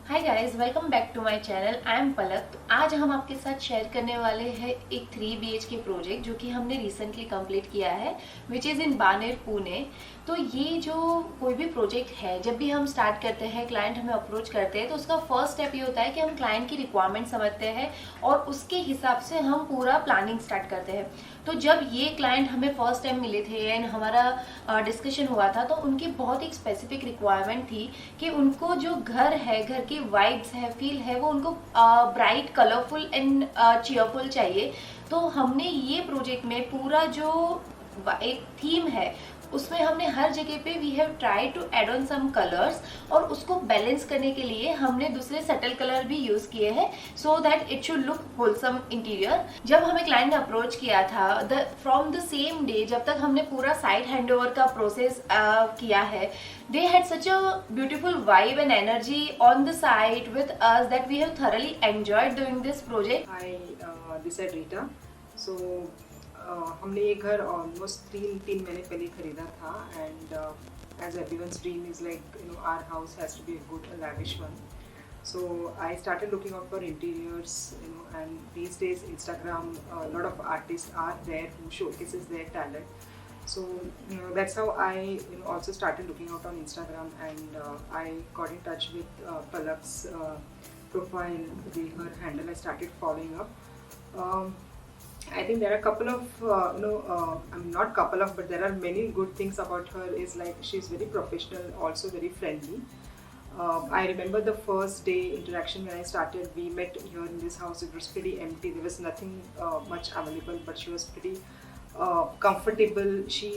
Hi guys, welcome back to my channel. I am Palak. तो आज हम आपके साथ शेयर करने वाले हैं एक 3 BHK प्रोजेक्ट जो कि हमने रिसेंटली कंप्लीट किया है, which is in Baner, Pune. तो ये जो कोई भी प्रोजेक्ट है, जब भी हम स्टार्ट करते हैं, क्लाइंट हमें अप्रोच करते हैं, तो उसका फर्स्ट स्टेप ये होता है कि हम क्लाइंट की रिक्वायरमेंट समझते हैं और उसके हिसाब से हम पूरा प्लानिंग स्टार्ट करते हैं। तो जब ये क्लाइंट हमें फर्स्ट टाइम मिले थे एंड हमारा डिस्कशन हुआ था, तो उनकी बहुत एक स्पेसिफिक रिक्वायरमेंट थी कि उनको जो घर है, घर की वाइब्स है, फील है, वो उनको ब्राइट, कलरफुल एंड चीयरफुल चाहिए। तो हमने ये प्रोजेक्ट में पूरा जो एक थीम है, उसमें हमने हर जगह पे we have try to add on some colours, और उसको बैलेंस करने के लिए हमने दूसरे सटल कलर भी यूज किए हैं so that it should look wholesome interior. जब हमें क्लाइंट ने अप्रोच किया था, फ्रॉम द सेम डे, जब तक हमने पूरा साइट हैंडओवर का प्रोसेस किया है, they had such a beautiful vibe and energy on the site with us that we have thoroughly enjoyed doing this project. Hi, this is Rita. So हमने ये घर ऑलमोस्ट तीन महीने पहले खरीदा था, and as everyone's dream is like our house has to be a good lavish one. So I started looking out for interiors, and these days Instagram, a lot of artists are there who showcases their talent. So that's how I also started looking out on Instagram, and I got in touch with Palak's profile, her handle. I started following up. I think there are a couple of I mean, not couple of, but there are many good things about her. Is like she's very professional, also very friendly. I remember the first day interaction when I started. We met here in this house. It was pretty empty. There was nothing much available, but she was pretty comfortable. She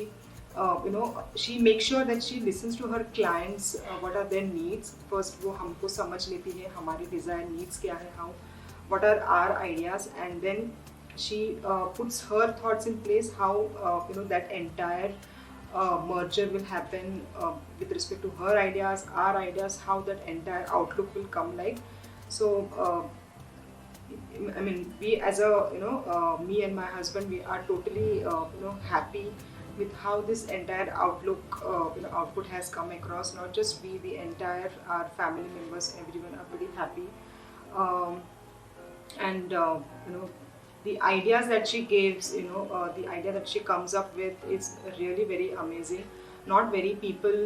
she makes sure that she listens to her clients, what are their needs. First वो हमको समझ लेती है, हमारी design needs क्या है, how, what are our ideas, and then she puts her thoughts in place, how that entire merger will happen with respect to her ideas, our ideas, how that entire outlook will come like. So I mean, we as a me and my husband, we are totally happy with how this entire outlook output has come across. Not just we, the entire our family members, everyone are pretty happy. And the ideas that she gives, the idea that she comes up with is really very amazing. Not very people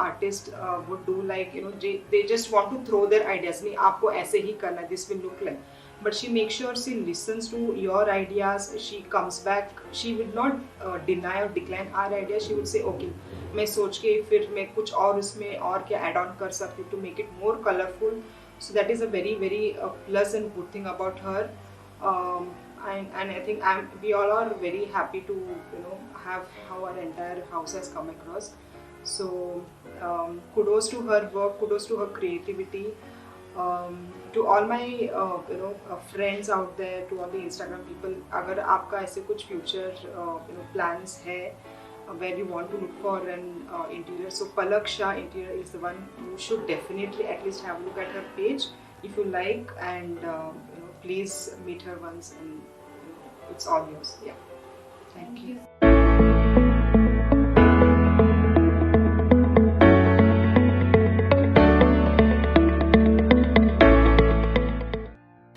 artists would do like they just want to throw their ideas, nahi aapko aise hi karna hai, this will look like. But she makes sure she listens to your ideas. She comes back, she would not deny or decline our ideas. She would say okay, मैं सोच के फिर मैं कुछ और उसमें और क्या add on कर सकती हूँ to make it more colorful. So that is a very very plus and good thing about her. And I think we all are very happy to have how our entire house has come across. So kudos to her work, kudos to her creativity. To all my friends out there, to all the Instagram people, अगर आपका ऐसे कुछ future plans है where you want to look for an interior, so Palak Shah Interior is the one. You should definitely at least have a look at her page if you like, and please meet her once, and it's all yours. Yeah, thank you.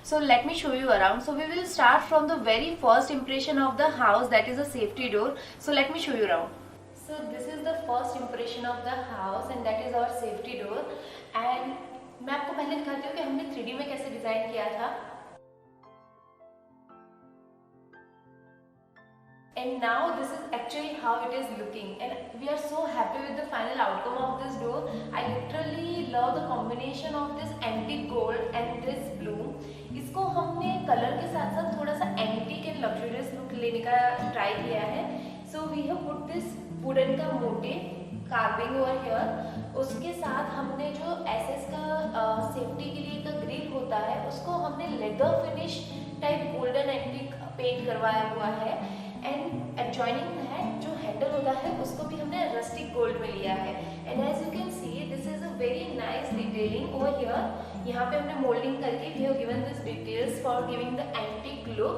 So let me show you around. So we will start from the very first impression of the house, that is a safety door. So let me show you around. So this is the first impression of the house and that is our safety door. And मैं आपको पहले दिखाती हूँ कि हमने 3D में कैसे design किया था. And now this is actually how it is looking, and we are so happy with the final outcome of this door. I literally love the combination of this antique gold and this blue. इसको हमने colour के साथ साथ थोड़ा सा antique and luxurious look लेने का try किया है. So we have put this wooden का मोटिव कार्विंग ओवर हियर. उसके साथ हमने जो एसएस का सेफ्टी के लिए का ग्रिल होता है, उसको हमने leather finish type golden antique paint करवाया हुआ है. एंड एडजॉइनिंग दैट जो हैंडल होता है उसको भी हमने रस्टिक गोल्ड में लिया है. And as you can see this is a very nice detailing over here. यहाँ पे हमने मोल्डिंग करके we have given this details for giving the antique look.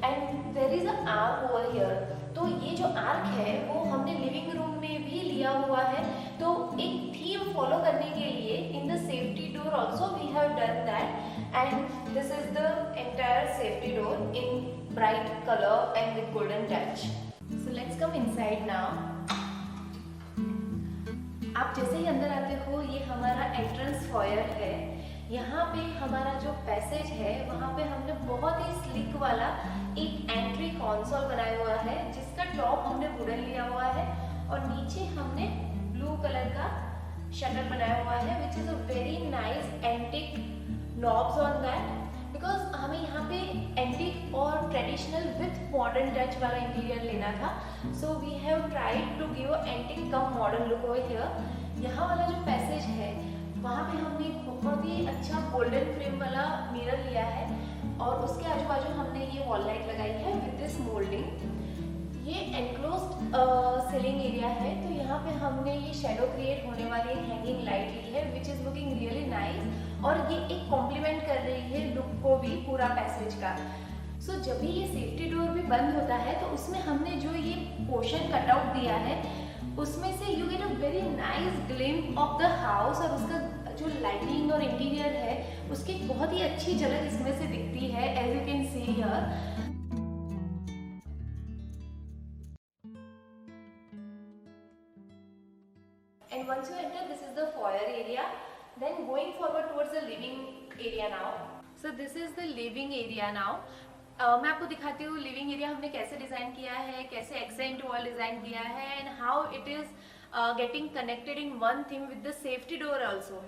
And there is a arch over here. तो ये जो arc है वो हमने लिविंग रूम में भी लिया हुआ है। तो एक थीम फॉलो करने के लिए in the safety door also we have done that, and this is the entire safety door in bright colour and with golden touch. So let's come inside now. आप जैसे ही अंदर आते हो ये हमारा एंट्रेंस फॉयर है। यहाँ पे हमारा जो पैसेज है वहाँ पे हमने बहुत ही स्लिक वाला एक एंट्री कंसोल बनाया हुआ है, जिसका टॉप हमने वुडन लिया हुआ है और नीचे हमने ब्लू कलर का शटर बनाया हुआ है, which is a very nice antique knobs on that, because हमें यहाँ पे एंटिक और ट्रेडिशनल विथ मॉडर्न टच वाला इंटीरियर लेना था। So we have tried to give antique cum modern look over here. यहाँ वाला जो पैसेज है वहाँ पे हमने बहुत ही अच्छा गोल्डन फ्रेम वाला मिरर लिया है और उसके आजू बाजू हमने ये वॉल लाइट लगाई है विद दिस मोल्डिंग। ये एनक्लोज्ड सीलिंग एरिया है, तो यहाँ पे हमने ये शेडो क्रिएट होने वाली हैंगिंग लाइट ली है which is looking really nice, और ये एक कॉम्प्लीमेंट कर रही है लुक को भी पूरा पैसेज का। सो जब भी ये सेफ्टी डोर भी बंद होता है तो उसमें हमने जो ये पोर्शन कटआउट दिया है उसमें से you get a very nice glimpse of the house, और उसका जो लाइटिंग और इंटीरियर है उसकी बहुत ही अच्छी झलक इसमें से दिखती है, as you can see here. And once you enter, this is the foyer area. Then going forward towards the living area now. So this is the living area now. मैं आपको दिखाती हूँ लिविंग एरिया हमने कैसे design किया है, कैसे accent wall design किया है, and how it is getting connected in one theme with the safety door also.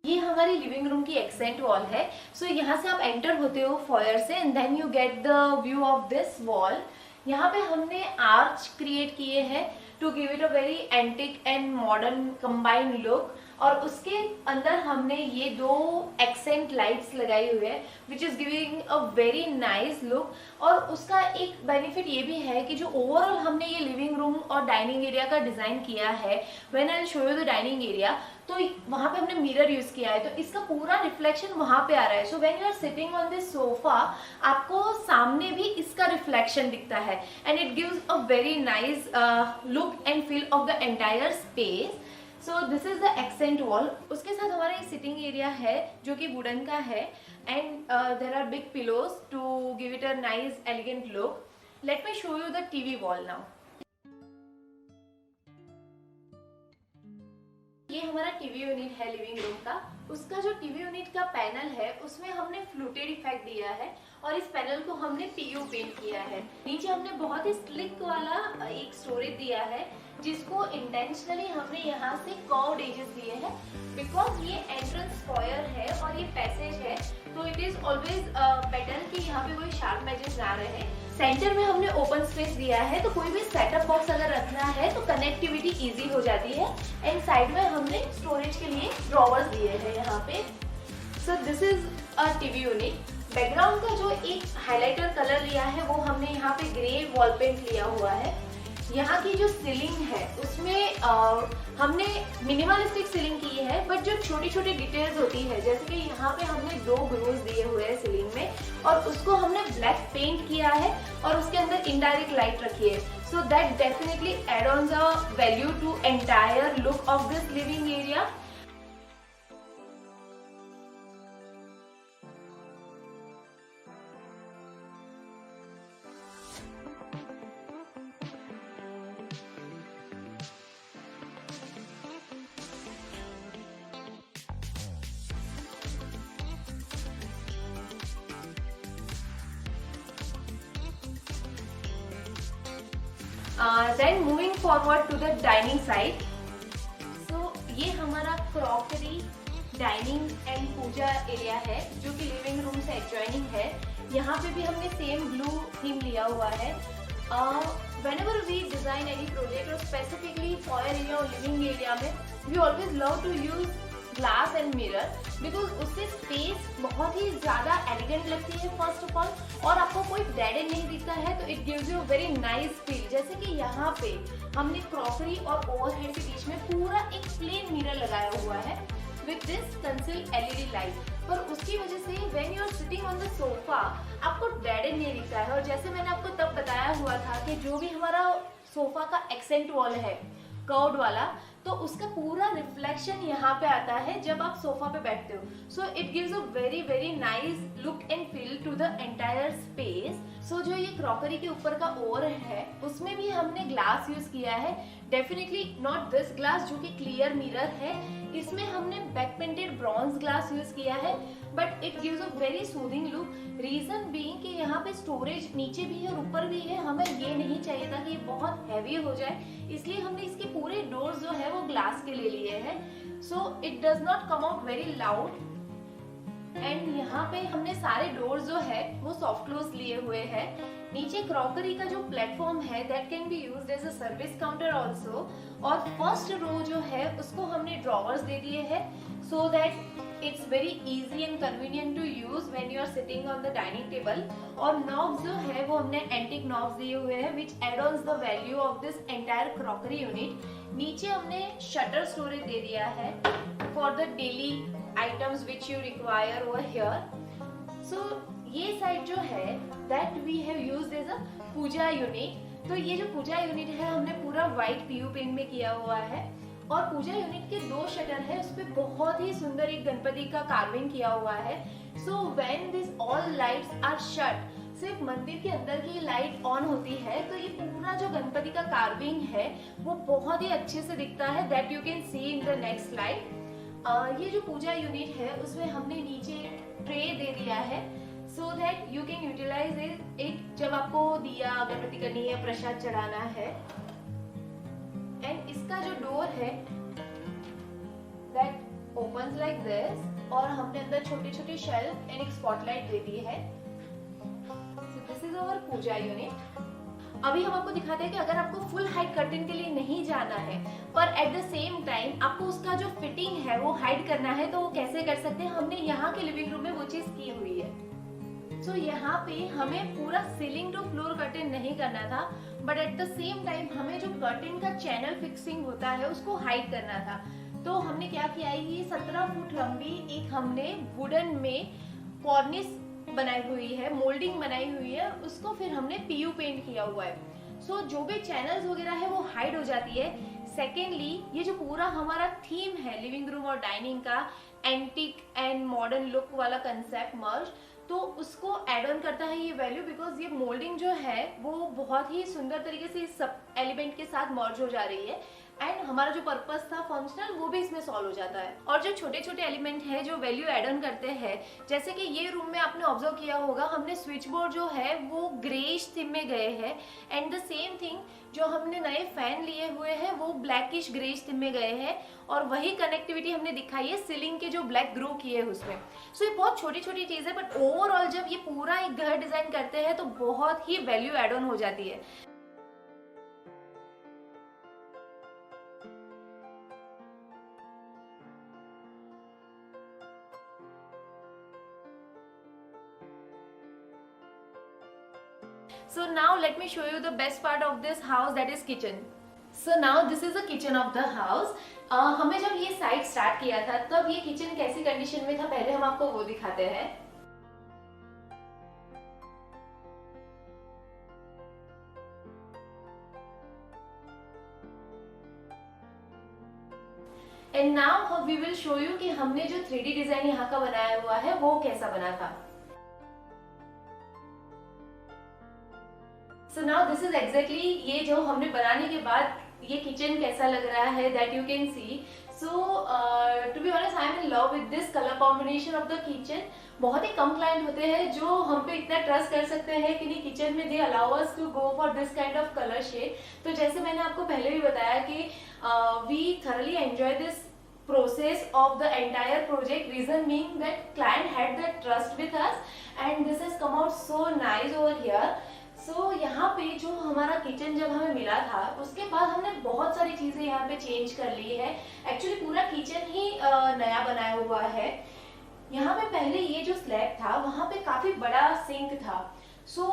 ये हमारी लिविंग रूम की एक्सेंट वॉल है। सो यहाँ से आप एंटर होते हो फॉयर से and then you get the view of this wall. यहाँ पे हमने आर्च क्रिएट किए हैं to give it a very antique and modern combined look, और उसके अंदर हमने ये दो एक्सेंट लाइट्स लगाई हुई है which is giving a very nice look. और उसका एक बेनिफिट ये भी है कि जो ओवरऑल हमने ये लिविंग रूम और डाइनिंग एरिया का डिजाइन किया है, when I show you the dining area, तो वहां पे हमने मिरर यूज किया है, तो इसका पूरा रिफ्लेक्शन वहां पे आ रहा है। So when you are sitting on this sofa आपको सामने भी इसका रिफ्लेक्शन दिखता है and it gives a very nice look and feel of the entire space. So this is the accent wall. उसके साथ हमारा ये सिटिंग एरिया है जो कि वुडन का है, and there are big pillows to give it a nice elegant look. Let me show you the TV wall now. ये हमारा टीवी यूनिट है लिविंग रूम का। उसका जो टीवी यूनिट का पैनल है उसमें हमने फ्लूटेड इफेक्ट दिया है और इस पैनल को हमने पीयू पेंट किया है। नीचे हमने बहुत ही स्लिक वाला एक स्टोरेज दिया है जिसको इंटेंशनली हमने यहाँ से कर्व्ड एजेस दिए हैं, बिकॉज ये एंट्रेंस फॉयर है और ये पैसेज है, तो इट इज ऑलवेज बेटर कि यहाँ पे कोई शार्प एजेस ना रहे। सेंटर में हमने ओपन स्पेस दिया है, तो कोई भी सेटअप बॉक्स अगर रखना है तो कनेक्टिविटी इजी हो जाती है। एंड साइड में हमने स्टोरेज के लिए ड्रॉवर्स दिए हैं यहाँ पे। सो this is a TV unit. Background का जो एक हाइलाइटर कलर लिया है वो हमने यहाँ पे ग्रे वॉल पेंट लिया हुआ है। यहाँ की जो सीलिंग है उसमें हमने मिनिमलिस्टिक सीलिंग की है, बट जो छोटी छोटी डिटेल्स होती है, जैसे कि यहाँ पे हमने 2 ग्रूव्स दिए हुए हैं सीलिंग में और उसको हमने ब्लैक पेंट किया है और उसके अंदर इनडायरेक्ट लाइट रखी है। So that definitely add on the value to entire look of this living area. Then moving forward to the dining side. So ये हमारा crockery dining and puja area है जो कि लिविंग रूम से एडजॉइनिंग है। यहाँ पे भी हमने सेम ब्लू थीम लिया हुआ है। Whenever we design any project और specifically foyer area और living area में we always love to use glass and mirror, because उससे स्पेस बहुत ही ज्यादा एलिगेंट लगती है फर्स्ट ऑफ ऑल, और आपको कोई डेड एंड नहीं दिखता है, तो it gives you very nice feel. जैसे कि यहाँ पे हमने क्रॉकरी और ओवरहेड के बीच में पूरा एक प्लेन मिरर लगाया हुआ है with this conceal LED light. पर उसकी वजह से when you are sitting on the sofa आपको डेड एंड नहीं दिखता है। और जैसे मैंने आपको तब बताया हुआ था कि जो भी हमारा सोफा का एक्सेंट वॉल है कर्व्ड वाला, तो उसका पूरा रिफ्लेक्शन यहाँ पे आता है जब आप सोफा पे बैठते हो। So it gives a very very nice look and feel to the entire space. So जो ये क्रॉकरी के ऊपर का ओर है उसमें भी हमने ग्लास यूज किया है, डेफिनेटली नॉट दिस ग्लास जो कि क्लियर मिरर है, इसमें हमने back painted bronze glass use किया है, but it gives a very soothing look. Reason being कि यहाँ पे स्टोरेज नीचे भी है और ऊपर भी है, हमें ये नहीं चाहिए था कि ये बहुत हैवी हो जाए, इसलिए हमने इसके पूरे डोर्स जो है वो ग्लास के ले लिए हैं। So it does not come out very loud. And यहाँ पे हमने सारे डोर्स जो है वो सॉफ्ट क्लोज लिए हुए हैं। नीचे क्रॉकरी का जो प्लेटफॉर्म है that can be used as a service counter also. और फर्स्ट रो जो है उसको हमने ड्रॉवर्स दे दिए हैं so that it's very easy and convenient to use when you are sitting on the dining table. और नॉब्स जो है वो हमने एंटीक नॉब्स दिए हुए हैं which add ons the value of this entire crockery unit. नीचे हमने शटर स्टोरेज दे दिया है for the daily items which you require over here. So ये साइड जो है that we have used as a puja unit. तो ये जो पूजा यूनिट है हमने पूरा व्हाइट पीयू पेंट में किया हुआ है और पूजा यूनिट के 2 शटर है, उस पे बहुत ही सुंदर एक गणपति का कार्विंग किया हुआ है। So when this all lights are shut, सिर्फ मंदिर के अंदर की लाइट ऑन होती है तो ये पूरा जो गणपति का कार्विंग है वो बहुत ही अच्छे से दिखता है, that you can C in the next slide. ये जो पूजा यूनिट है उसमें हमने नीचे ट्रे दे दिया है so that you can utilise it जब आपको दिया अगरबत्ती करनी है, प्रसाद चढ़ाना है। एंड इसका जो डोर है दैट ओपन्स लाइक दिस और हमने अंदर छोटे छोटे शेल्फ एंड एक स्पॉटलाइट दे दी है। So this is our puja unit. अभी हम आपको दिखाते हैं कि अगर आपको फुल हाइट कर्टन के लिए नहीं जाना है पर एट द सेम टाइम आपको उसका जो फिटिंग है वो हाइड करना है तो वो कैसे कर सकते हैं। हमने यहाँ के लिविंग रूम में वो चीज की हुई है। सो यहाँ पे हमें पूरा सीलिंग टू फ्लोर कर्टन नहीं करना था, but at the same time हमें जो कर्टन का चैनल फिक्सिंग होता है उसको हाइड करना था। तो हमने क्या किया है, ये 17 फुट लंबी एक हमने वुडन में कॉर्निस बनाई हुई है, मोल्डिंग बनाई हुई है, उसको फिर हमने पीयू पेंट किया हुआ है। सो जो भी चैनल्स वगैरह है वो हाइड हो जाती है। सेकेंडली ये जो पूरा हमारा थीम है लिविंग रूम और डाइनिंग का, एंटीक एंड मॉडर्न लुक वाला कंसेप्ट मर्ज, तो उसको एड ऑन करता है ये वैल्यू, बिकॉज ये मोल्डिंग जो है वो बहुत ही सुंदर तरीके से इस सब एलिमेंट के साथ मर्ज हो जा रही है एंड हमारा जो पर्पस था फंक्शनल वो भी इसमें सॉल्व हो जाता है। और जो छोटे छोटे एलिमेंट है जो वैल्यू एड ऑन करते हैं, जैसे कि ये रूम में आपने ऑब्जर्व किया होगा हमने स्विच बोर्ड जो है वो ग्रेइश थीम में गए हैं एंड द सेम थिंग जो हमने नए फैन लिए हुए हैं वो ब्लैकिश ग्रेइश थीम में गए हैं और वही कनेक्टिविटी हमने दिखाई है सीलिंग के जो ब्लैक ग्रो किए हैं उसमें। सो ये बहुत छोटी छोटी चीज है बट ओवरऑल जब ये पूरा एक घर डिजाइन करते हैं तो बहुत ही वैल्यू एड ऑन हो जाती है। So now let me show you the best part of this house, that is kitchen. So now this is the kitchen of the house. हमें जब ये साइट स्टार्ट किया था तब ये किचन कैसी कंडीशन में था पहले हम आपको वो दिखाते हैं। And now we will show you कि हमने जो 3D डिजाइन यहाँ का बनाया हुआ है वो कैसा बना था। So now this is exactly ये जो हमने बनाने के बाद ये किचन कैसा लग रहा है, that you can see. So to be honest, I am in love with this color combination of the kitchen. बहुत ही कम क्लाइंट होते हैं जो हम पे इतना ट्रस्ट कर सकते हैं कि नहीं किचन में they allow us to go for this kind of colour shade. तो जैसे मैंने आपको पहले भी बताया कि we thoroughly enjoy this process of the entire project, reason being that client had that trust with us and this has come out so nice over here. So यहाँ पे जो हमारा किचन जब हमें मिला था उसके बाद हमने बहुत सारी चीजें यहाँ पे चेंज कर ली है। एक्चुअली पूरा किचन ही नया बनाया हुआ है। यहाँ पे पहले ये जो स्लैब था वहाँ पे काफी बड़ा सिंक था। सो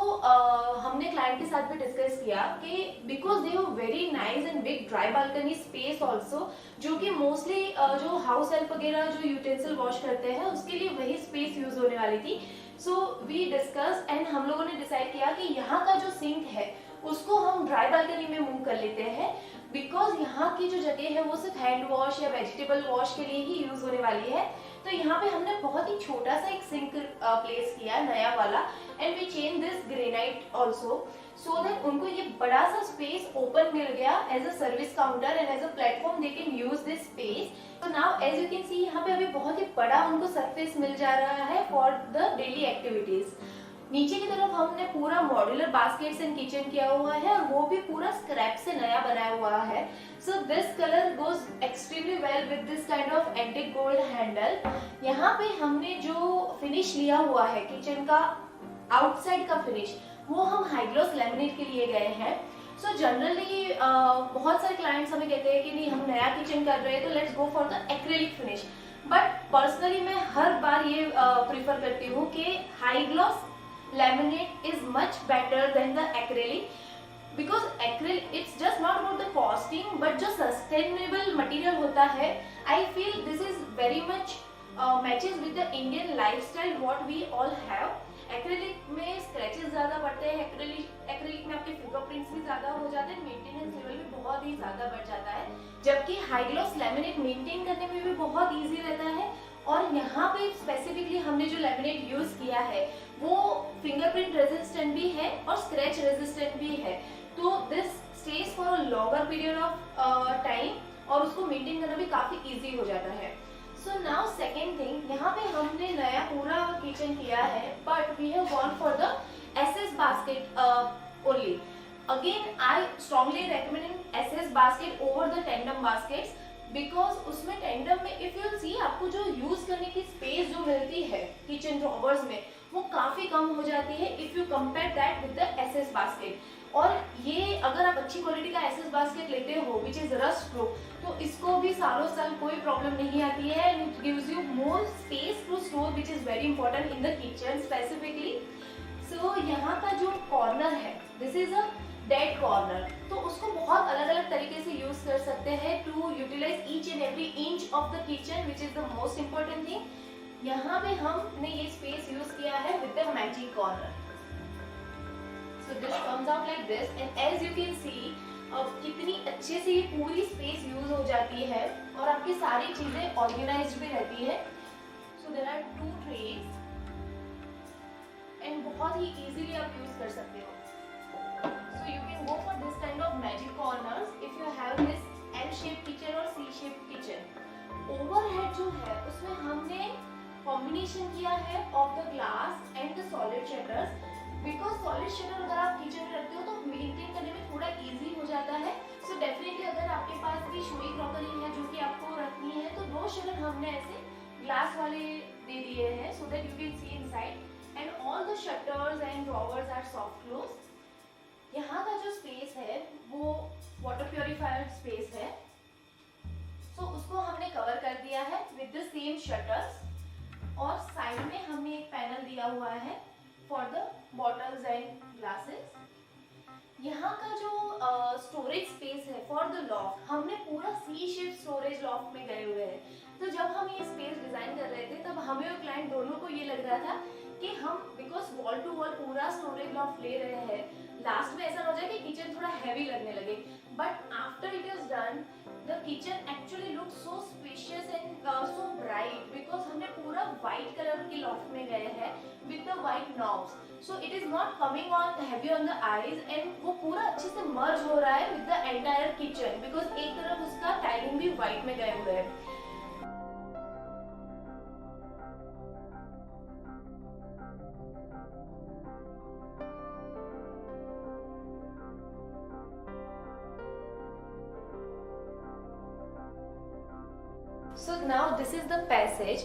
हमने क्लाइंट के साथ भी डिस्कस किया कि because they have very nice and big dry balcony space also, जो कि मोस्टली जो हाउस हेल्प वगैरह जो यूटेंसिल वॉश करते हैं उसके लिए वही स्पेस यूज होने वाली थी। सो वी डिस्कस एंड हम लोगों ने डिसाइड किया कि यहाँ का जो सिंक है उसको हम ड्राई बालकनी में मूव कर लेते हैं, बिकॉज यहाँ की जो जगह है वो सिर्फ हैंड वॉश या वेजिटेबल वॉश के लिए ही यूज होने वाली है। तो यहाँ पे हमने बहुत ही छोटा सा एक सिंक प्लेस किया नया वाला, and we change this granite also, so that उनको ये बड़ा सा स्पेस ओपन मिल गया as a service counter and as a platform they can use this space. तो now as you can see यहाँ पे अभी बहुत ही बड़ा उनको सरफेस मिल जा रहा है फॉर द डेली एक्टिविटीज। नीचे की तरफ हमने पूरा मॉड्यूलर बास्केट्स एंड किचन किया हुआ है और वो भी पूरा स्क्रैप से नया बनाया हुआ है। So this colour goes extremely well with this kind of antique gold handle. यहाँ पे हमने जो फिनिश लिया हुआ है किचन का आउटसाइड का फिनिश, वो हम हाइग्लॉस लैमिनेट के लिए गए हैं। सो जनरली बहुत सारे क्लाइंट्स हमें कहते हैं कि नहीं हम नया किचन कर रहे हैं तो let's go for the acrylic finish, but personally मैं हर बार ये प्रीफर करती हूँ कि हाइग्लॉस laminate is much better than the acrylic, because acrylic it's just not about the costing but जो sustainable material होता है, I feel this is very much matches with the Indian lifestyle what we all have. Acrylic में scratches ज्यादा पड़ते हैं, acrylic में आपके fingerprints भी ज्यादा हो जाते हैं, मेंटेनेंस लेवल भी बहुत ही ज्यादा बढ़ जाता है, जबकि हाइग्लॉस लैमिनेट मेंटेन करने में भी बहुत इजी रहता है। और यहाँ पे स्पेसिफिकली हमने जो लैमिनेट यूज किया है वो फिंगरप्रिंट रेजिस्टेंट भी है और स्क्रैच रेजिस्टेंट भी है, तो this stage for a longer period of time और उसको मेंटेन करना भी काफी इजी हो जाता है। सो नाउ सेकेंड थिंग, यहाँ पे हमने नया पूरा किचन किया है but we have gone for the SS basket only. Again I strongly recommend SS basket over the tandem baskets, because उसमें टेंडम में इफ यू सी आपको जो यूज करने की स्पेस जो मिलती है किचन ड्रॉवर्स में वो काफी कम हो जाती है if you compare that with the SS basket. और ये अगर आप अच्छी क्वालिटी का एसएस बास्केट लेते हो विच इज रस्ट प्रूफ, तो इसको भी सालों साल कोई प्रॉब्लम नहीं आती है and it gives you more space to store which is very important in the kitchen specifically. So यहाँ का जो कॉर्नर है this is a dead corner, तो उसको बहुत अलग अलग तरीके से यूज कर सकते हैं to utilise each and every inch of the kitchen which is the most important thing. यहाँ पे हमने ये स्पेस यूज किया है with the magic corner. So this comes out like this and as you can see कितनी अच्छे से ये पूरी स्पेस यूज हो जाती है और आपकी सारी चीजें ऑर्गेनाइज्ड भी रहती है। So there are 2 trays and बहुत ही इजीली आप यूज कर सकते हो। So you can go for this kind of magic corners if you have this L-shaped kitchen or C-shaped kitchen. Overhead जो है उसमें हमने combination किया है of the glass and the solid shutters, because solid shutter अगर आप kitchen में रखते हो तो मेंटेन करने में थोड़ा easy हो जाता है। So definitely अगर आपके पास भी शोई क्रॉकरी है जो कि आपको रखनी है तो 2 शटर हमने ऐसे ग्लास वाले दे दिए हैं so that you can see inside, and all the shutters and drawers are soft close. यहाँ का जो स्पेस है वो वाटर प्योरीफायर स्पेस है, सो उसको हमने कवर कर दिया है विद द सेम शटर्स, और साइड में हमने एक पैनल दिया हुआ है for the bottles and glasses. यहाँ का जो स्टोरेज स्पेस है फॉर द लॉफ्ट, हमने पूरा सी शेप स्टोरेज लॉफ्ट में गए हुए हैं। तो जब हम ये स्पेस डिजाइन कर रहे थे तब हमें और क्लाइंट दोनों को ये लग रहा था कि हम बिकॉज वॉल टू वॉल पूरा स्टोरेज लॉफ्ट ले रहे हैं, लास्ट में ऐसा हो जाए कि किचन थोड़ा हैवी लगने लगे, but after it is done the kitchen actually look so spacious and so bright, because हमने पूरा व्हाइट कलर के लॉफ्ट में गए हैं with the white knobs, so it is not coming on heavy on the eyes and वो पूरा अच्छे से मर्ज हो रहा है with the entire kitchen, because एक तरफ उसका टाइलिंग भी व्हाइट में गए हुए हैं। So now this is the passage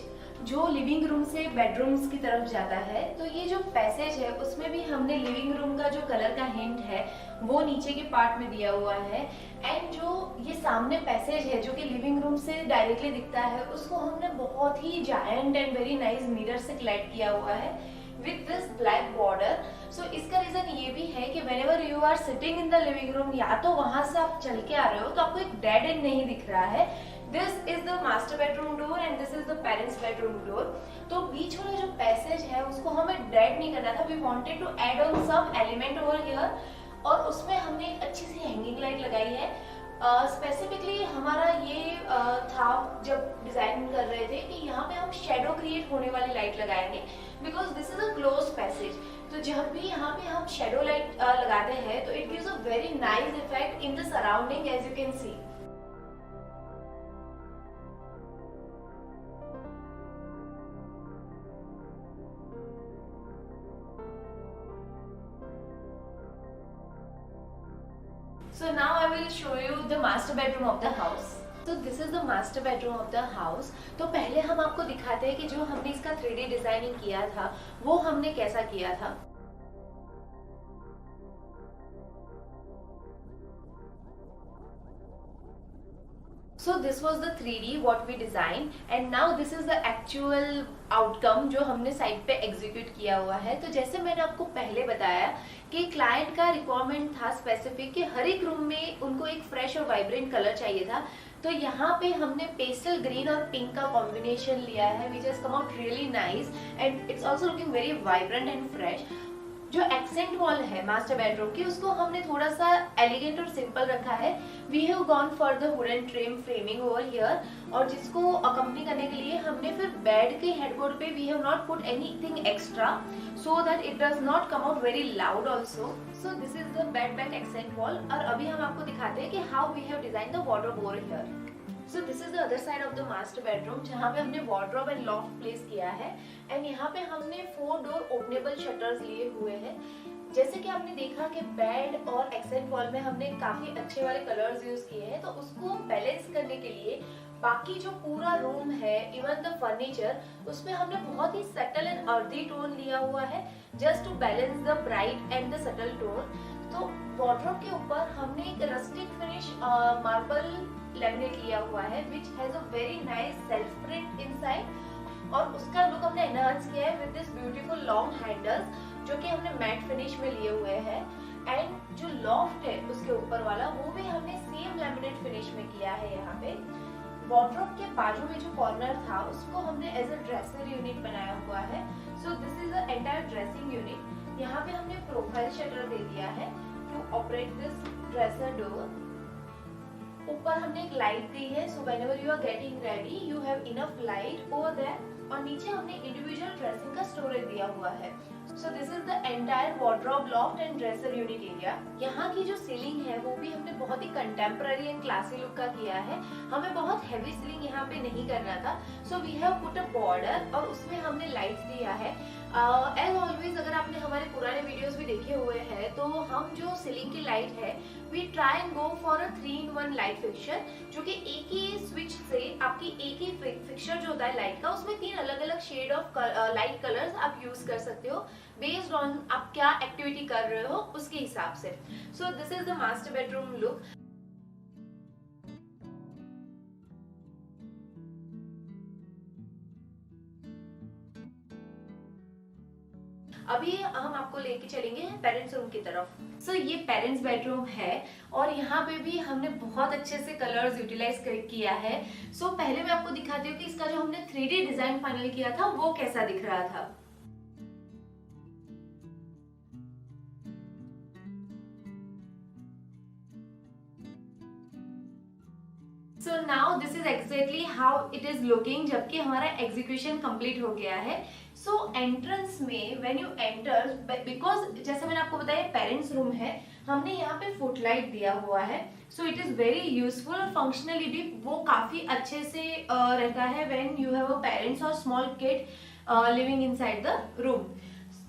जो लिविंग रूम से बेडरूम्स की तरफ जाता है। तो ये जो पैसेज है उसमें भी हमने लिविंग रूम का जो कलर का हिंट है वो नीचे के पार्ट में दिया हुआ है, एंड जो ये सामने पैसेज है जो कि लिविंग रूम से डायरेक्टली दिखता है उसको हमने बहुत ही giant and very nice mirror से क्लैड किया हुआ है। with this black border. So इसका रीजन ये भी है कि whenever you are sitting in the living room, या तो वहां से आप चल के आ रहे हो तो आपको एक डेड एंड नहीं दिख रहा है. This is the master bedroom door and this is the parents bedroom door. तो बीच वाला जो पैसेज है उसको हमें डेड नहीं करना था. We wanted to add on some element over here और उसमें हमने एक अच्छी सी हैंगिंग लाइट लगाई है. स्पेसिफिकली हमारा ये था जब डिजाइन कर रहे थे कि यहाँ पे हम शेडो क्रिएट होने वाली लाइट लगाएंगे because this is a close passage. तो जब भी यहाँ पे हम शेडो लाइट लगाते हैं तो it gives a very nice effect in the surrounding as you can see. So now I will show you the master bedroom of the house. So this is the master bedroom of the house. तो पहले हम आपको दिखाते हैं कि जो हमने इसका 3D डिजाइनिंग किया था वो हमने कैसा किया था. So this was the 3D what we designed and now this is the actual outcome जो हमने साइट पे एग्जीक्यूट किया हुआ है. तो जैसे मैंने आपको पहले बताया कि क्लाइंट का रिक्वायरमेंट था स्पेसिफिक कि हर एक रूम में उनको एक फ्रेश और वाइब्रेंट कलर चाहिए था. तो यहाँ पे हमने पेस्टल ग्रीन और पिंक का कॉम्बिनेशन लिया है which has come out really nice and it's also looking very vibrant and fresh. जो एक्सेंट वॉल है मास्टर बेडरूम की उसको हमने थोड़ा सा एलिगेंट और सिंपल रखा है. We have gone for the wooden trim framing over here और जिसको अकम्पनी करने के लिए हमने फिर बेड के हेडबोर्ड पे we have not put anything extra so that it does not come out very loud also. So this is the bed back accent wall और अभी हम आपको दिखाते हैं कि how we have design the wardrobe over here. So this is the other side of the master bedroom जहाँ पे हमने wardrobe and loft place किया है and यहाँ पे हमने 4 door openable shutters लिए हुए हैं. जैसे कि आपने देखा कि बेड और एक्सेंट वॉल में हमने काफी अच्छे वाले कलर्स यूज किए हैं तो उसको बैलेंस करने के लिए बाकी जो पूरा रूम है इवन द फर्नीचर उसमें हमने बहुत ही सटल एंड अर्दी टोन लिया हुआ है just to balance the bright and the subtle tone. तो वार्डरोब के ऊपर हमने एक रस्टिक फिनिश मार्बल लैमिनेट लिया हुआ है which has a very nice self print inside और उसका लुक हमने एनहांस किया है with this beautiful long handles जो कि हमने मैट फिनिश में लिए हुए हैं. एंड जो लॉफ्ट है उसके ऊपर वाला वो भी हमने सेम लैमिनेट फिनिश में किया है. यहाँ पे वार्डरोब के बाजू में जो कॉर्नर था उसको हमने एज अ ड्रेसर यूनिट बनाया हुआ है. So this is a entire dressing unit. यहाँ पे हमने प्रोफाइल शटर दे दिया है to operate this dresser door. ऊपर हमने एक लाइट दी है so whenever you are getting ready you have enough light over there और नीचे हमने इंडिविजुअल ड्रेसिंग का स्टोरेज दिया हुआ है. So this is the entire wardrobe loft and dresser unit area. यहाँ की जो सीलिंग है वो भी हमने बहुत ही कंटेम्पररी एंड क्लासी लुक का किया है. हमें बहुत हैवी सीलिंग यहाँ पे नहीं करना था so we have put a border और उसमें हमने लाइट्स दिया है. एज ऑलवेज अगर आपने हमारे पुराने वीडियोस भी देखे हुए हैं तो हम जो सीलिंग की लाइट है we try and go for a 3-in-1 light fixture जो कि एक ही स्विच से आपकी एक ही फिक्सर जो होता है लाइट का उसमें 3 अलग अलग शेड ऑफ लाइट कलर्स आप यूज कर सकते हो बेस्ड ऑन आप क्या एक्टिविटी कर रहे हो उसके हिसाब से. सो this is the master bedroom look. अभी हम आपको लेके चलेंगे पेरेंट्स रूम की तरफ. सो ये पेरेंट्स बेडरूम है और यहाँ पे भी हमने बहुत अच्छे से कलर्स यूटिलाइज किया है. सो पहले मैं आपको दिखाती हूँ कि इसका जो हमने 3D डिजाइन फाइनल किया था वो कैसा दिख रहा था. So now this is exactly how it is looking जबकि हमारा एग्जीक्यूशन कंप्लीट हो गया है. सो एंट्रेंस में व्हेन यू एंटर बिकॉज जैसे मैंने आपको बताया पेरेंट्स रूम है हमने यहाँ पे फुटलाइट दिया हुआ है. So it is very useful और फंक्शनली भी वो काफी अच्छे से रहता है when you have a parents और small kid living inside the room.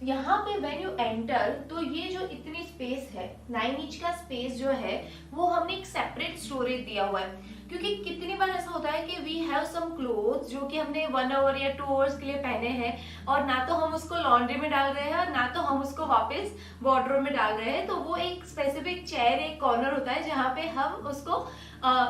यहाँ पे व्हेन यू एंटर तो ये जो इतनी स्पेस है 9 इंच का स्पेस जो है वो हमने एक सेपरेट स्टोरेज दिया हुआ है क्योंकि कितनी बार ऐसा होता है कि वी हैव सम क्लोथ्स जो कि हमने 1 आवर या 2 आवर्स के लिए पहने हैं और ना तो हम उसको लॉन्ड्री में डाल रहे हैं और ना तो हम उसको वापस वार्डरोब में डाल रहे हैं। तो वो एक स्पेसिफिक चेयर, एक कॉर्नर होता है जहाँ पे हम उसको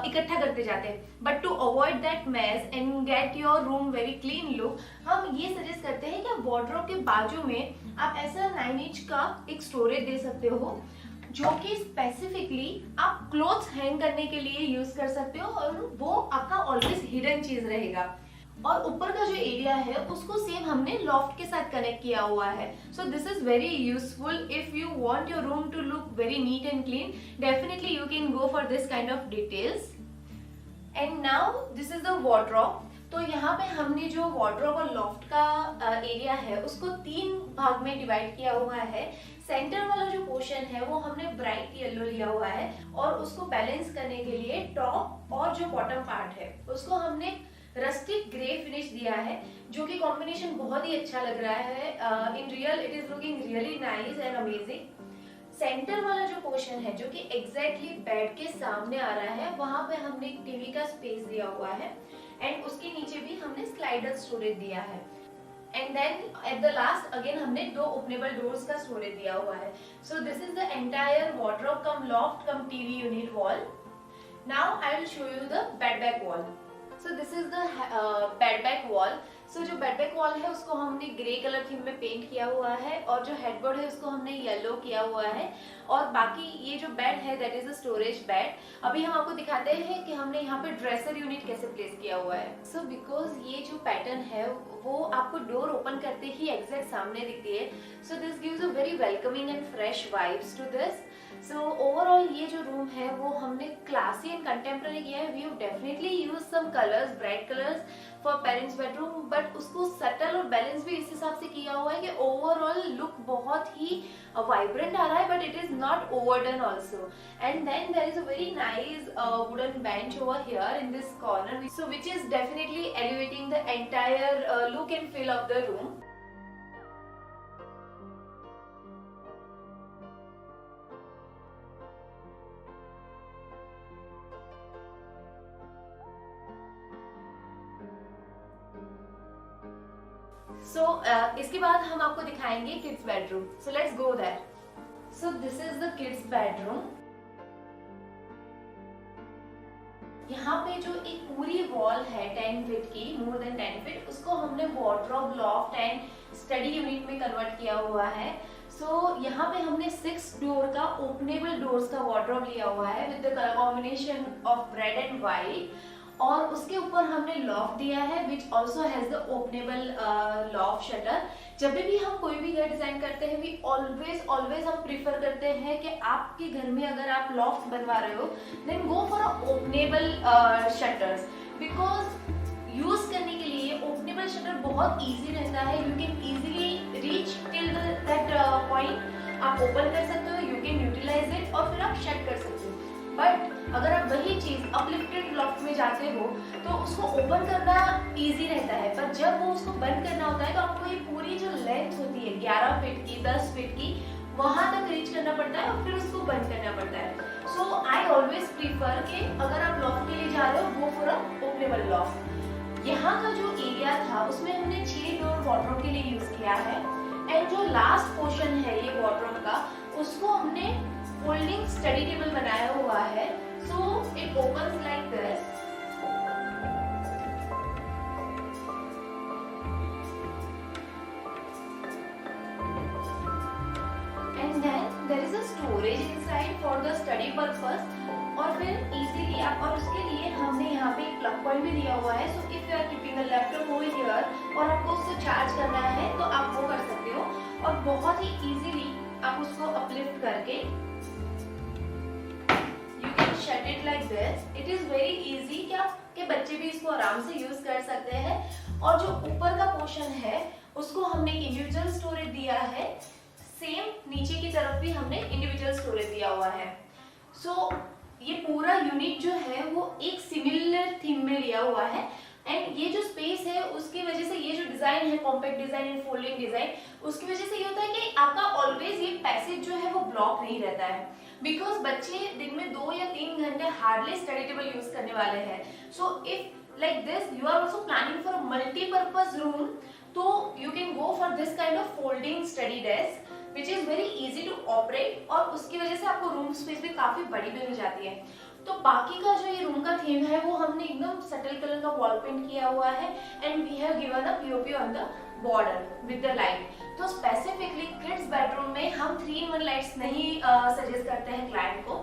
इकट्ठा करते जाते हैं। But to avoid that mess and get your room very clean look, हम ये सजेस्ट करते हैं कि आप वार्डरोब के बाजू में आप ऐसा 9 इंच का एक स्टोरेज दे सकते हो जो कि स्पेसिफिकली आप क्लोथ्स हैंग करने के लिए यूज कर सकते हो और वो आपका ऑलवेज हिडन चीज रहेगा। और ऊपर का जो एरिया है उसको सेम हमने लॉफ्ट के साथ कनेक्ट किया हुआ है। So this is very useful if you want your room to look very neat and clean, definitely you can go for this kind of details. And now this is the wardrobe. तो यहाँ पे हमने जो wardrobe और loft का area है उसको 3 भाग में डिवाइड किया हुआ है। सेंटर वाला जो पोर्शन है वो हमने ब्राइट येलो लिया हुआ है और उसको बैलेंस करने के लिए टॉप और जो बॉटम पार्ट है उसको हमने रस्टिक ग्रे फिनिश दिया है, जो कि कॉम्बिनेशन बहुत ही अच्छा लग रहा है। In real it is looking really nice and amazing. Centre वाला जो पोर्शन है जो कि एग्जैक्टली बेड के सामने आ रहा है, वहां पे हमने एक टीवी का स्पेस दिया हुआ है एंड उसके नीचे भी हमने स्लाइडर स्टोरेज दिया है। And then at the last again हमने 2 ओपनेबल डोर्स का स्टोरेज दिया हुआ है। So this is the entire wardrobe cum loft cum TV unit wall. Now I will show you the bed back wall. So this is the bed back wall. So जो bed back wall है उसको हमने grey colour theme में paint किया हुआ है और जो हेडबोर्ड है उसको हमने येलो किया हुआ है और बाकी ये जो बेड है that is a storage bed. अभी हम आपको दिखाते हैं कि हमने यहाँ पे ड्रेसर यूनिट कैसे प्लेस किया हुआ है। सो बिकॉज ये जो पैटर्न है वो आपको डोर ओपन करते ही एग्जैक्ट सामने दिखती है। So this gives a very welcoming and fresh vibes to this. So overall ये जो रूम है वो हमने क्लासी एंड कंटेम्प्रेरी किया है। We have definitely use some colours, bright colours for parents bedroom, but उसको सटल और बैलेंस भी इस हिसाब से किया हुआ है कि ओवरऑल लुक बहुत ही वाइब्रेंट आ रहा है but it is not overdone also. And then there is a very nice wooden bench over here in this corner, so which is definitely elevating the entire look and feel of the room. इसके बाद हम आपको दिखाएंगे kids bedroom. So let's go there. So this is the kids bedroom. यहाँ पे जो एक पूरी वॉल है 10 फीट की, मोर देन 10 फीट, उसको हमने wardrobe, loft and study unit में कन्वर्ट किया हुआ है। सो यहाँ पे हमने 6 डोर का ओपनेबल डोर्स का वार्डरोब लिया हुआ है with the colour combination of red and white और उसके ऊपर हमने लॉफ्ट दिया है which also has the openable loft shutter. जब भी हम कोई भी घर डिजाइन करते हैं वी ऑलवेज हम प्रीफर करते हैं कि आपके घर में अगर आप लॉफ्ट बनवा रहे हो then go for a openable shutters, because use करने के लिए ओपनेबल शटर बहुत इजी रहता है। You can easily reach till that point, आप ओपन कर सकते हो, यू कैन यूटिलाइज इट और फिर आप शट कर सकते हो। बट अगर आप वही चीज अपलिफ्टेड लॉफ्ट में जाते हो तो उसको ओपन करना इजी रहता है, पर जब वो उसको बंद करना होता है तो आपको ये पूरी जो लेंथ होती है 11 फीट की, 10 फीट की, वहां तक रीच करना पड़ता है और फिर उसको बंद करना पड़ता है। सो आई ऑलवेज प्रीफर कि अगर आप लॉफ्ट के लिए जा रहे हो गो फॉर अ ओपनेबल लॉफ्ट। यहाँ का जो एरिया था उसमें हमने 6 डोर वार्डरोब के लिए यूज किया है एंड जो लास्ट पोर्शन है ये वार्डरोब का उसको हमने फोल्डिंग स्टडी टेबल बनाया हुआ है। So it opens like this and then there is a storage inside for the study purpose और फिर इजीली आप, और उसके लिए हमने यहाँ पे एक प्लग पॉइंट भी दिया हुआ है। So if you are keeping a laptop over here और आपको उसको चार्ज करना है तो आप वो कर सकते हो और बहुत ही इजीली आप उसको अपलिफ्ट करके shut it like this. It is very easy कि आपके बच्चे भी इसको आराम से यूज कर सकते हैं। और जो ऊपर का पोर्शन है उसको हमने इंडिविजुअल स्टोरेज दिया है, सेम नीचे की तरफ भी हमने इंडिविजुअल स्टोरेज दिया हुआ है। सो ये पूरा यूनिट जो है वो एक सिमिलर थीम में लिया हुआ है एंड ये जो स्पेस है उसकी वजह से, ये जो डिजाइन है compact design and folding design, उसकी वजह से ये होता है कि आपका ऑलवेज ये पैसेज जो है वो ब्लॉक नहीं रहता है, बिकॉज बच्चे दिन में 2 या 3 घंटे हार्डली स्टडी टेबल यूज करने वाले हैं. So if like this you are also planning for a multipurpose room, तो you can go for this kind of folding study desk which is very easy to operate, और उसकी वजह से आपको room space भी काफी बड़ी मिल जाती है. तो बाकी का जो ये रूम का थीम है वो हमने एकदम सटल कलर का वॉल पेंट किया हुआ है, and we have given a POP on the border with the light. तो स्पेसिफिकली किड्स बेडरूम में हम 3-in-1 लाइट्स नहीं सजेस्ट करते हैं क्लाइंट को,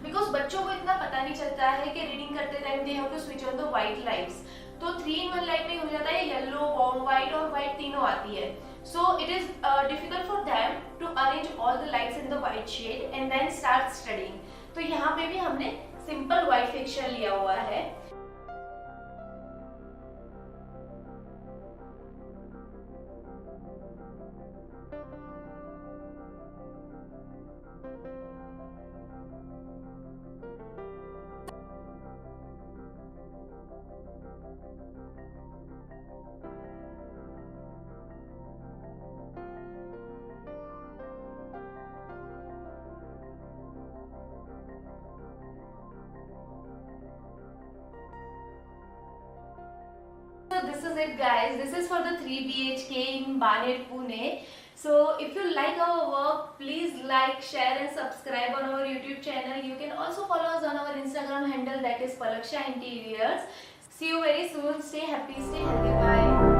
बिकॉज बच्चों को इतना पता नहीं चलता है कि रीडिंग करते time they have to switch on the white lights. तो 3-in-1 लाइट में हो जाता है येलो, वार्म व्हाइट और व्हाइट तीनों आती है. So it is difficult for them to arrange all the lights in the white shade and then start studying. तो यहाँ पे भी हमने सिंपल व्हाइट फिक्सचर लिया हुआ है. So this is it guys, this is for the 3 BHK in Baner, Pune. So if you like our work, please like, share and subscribe on our YouTube channel. You can also follow us on our Instagram handle, that is Palaksha Interiors. See you very soon. Stay happy, stay healthy. Bye.